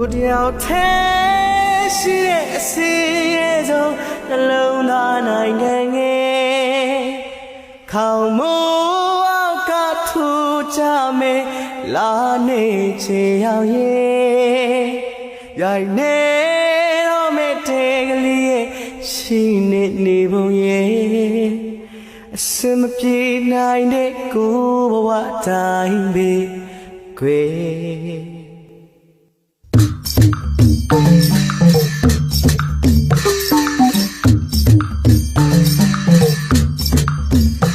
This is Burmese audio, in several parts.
ကိုတယောက်ထဲရှိတဲ့အစီရဲ့ဆုံးနှလုံးသားနိုင်ငံငယ်ခေါင်းမိုးအောက်ကထူကြမယ်လာနေချေရောက်ရဲ့ရိုက်နေတော့မဲ့တေကလေးရဲ့ရှိနေပုံရဲ့အစမပြေနိုင်တဲ့ကိုဘဝတိုင်းပဲခွေ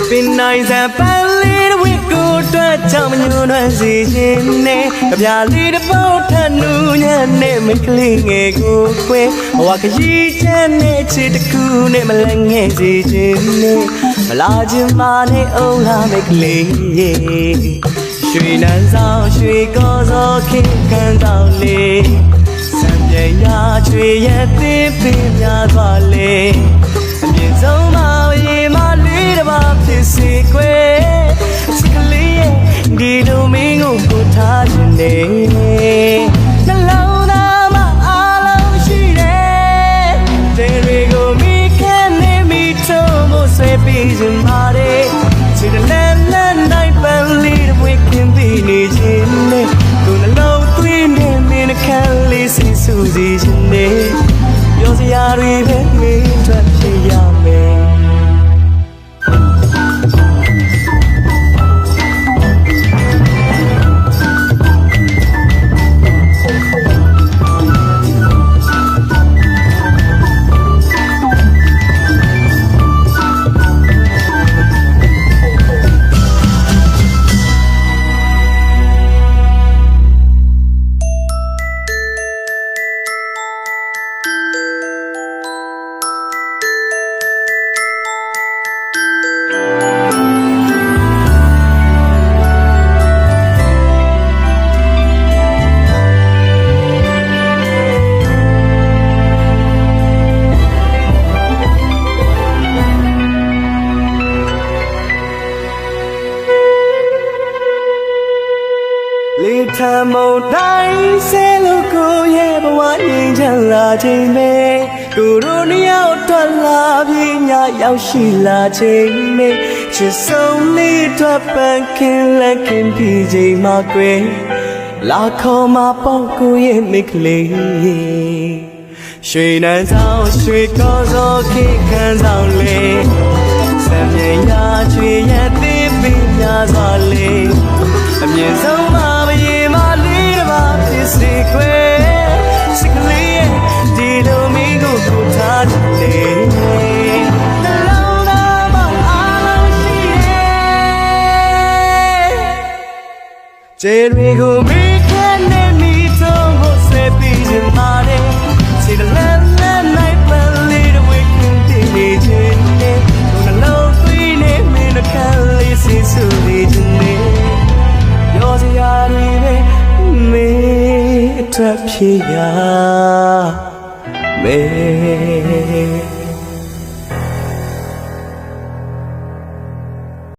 ပင်နိုင်စံပန်းလေးဝိကိုအတွက်ကြောင့်မညွန်နှွမ်းစေခြင်းနဲ့ကြပြလေးတစ်ပုတ်ထနူးညံ့နဲ့မကလေးငယ်ကိုခွဲဘဝခရီးချမ်းနဲ့ချစ်တကူနဲ့မလငယ်စေခြင်းနဲ့မလာခြင်းမနဲ့အုံလာမကလေးရွှေနန်းဆောင်ရွှေကောစောခင်ကန်တော်လေးစံပြေရာချွေရဲ့သစ်ပင်များသွားလေအမြင့်ဆုံးမရေမလေးတစ်ပါးဖြစ်စေခွဲစကလေးရဲ့ဒီလိုမင်းကိုထားခြင်းနဲ့နှလုံးသားမှာအားလုံးရှိတယ်တဲ့တွေကိုမိခဲနေမိထုံးဖို့ဆွဲပြီးခြင်းပါတယ်ချစ်တဲ့လက်နိုင်ပန်းလေးတွေဝေခင်ပြီးနေခြင်းနဲ့ကိုယ်နှလုံးသွင်းနေမင်းခန့်လေးစိတ်ဆူစီခြင်းနဲ့ပြောစရာတွေပဲမင်းထွက်ဖြစ်ရမယ်လေးထမုံတိုင်းဆဲလို့ကိုရဲ့ဘဝငြိမ်းချမ်းလာခြင်းပဲကိုရိုးနှစ်ယောက်ထွက်လာပြီးညရောက်ရှိလာခြင်းပဲချစ်ဆုံးလေးထွက်ပန်းခင်လက်ခင်ပြီးချိန်မှာကွယ်လာခေါ်မှာပေါ့ကိုရဲ့မိကလေးရွှေနန်းဆောင်ရွှေကောစောခေခန်းဆောင်လေးစံမြင်ရာချွေရဲ့သစ်ပင်များစွာလေးအမြင့်ဆုံးမရေမလေးတစ်ပါးဖြစ်စေခွဲစကလေးရဲ့ဒီလိုမင်းကိုထားတယ်နှလုံးသားမှာအားလုံးရှိတယ်ကျေတွေကိုမိခဲနဲ့မိထုံးဖို့ဆွဲပြီးခြင်းပါတယ်ချစ်တဲ့လက်နိုင်ပန်းလေးတွေဝေခင်တည်နေခြင်းနဲ့ကိုယ်နှလုံးသွင်းနေမင်းခန့်လေးစိတ်ဆူနေခြင်းနဲ့ပြောစရာတွေပဲမင်းအတွက်ဖြစ်ရမယ်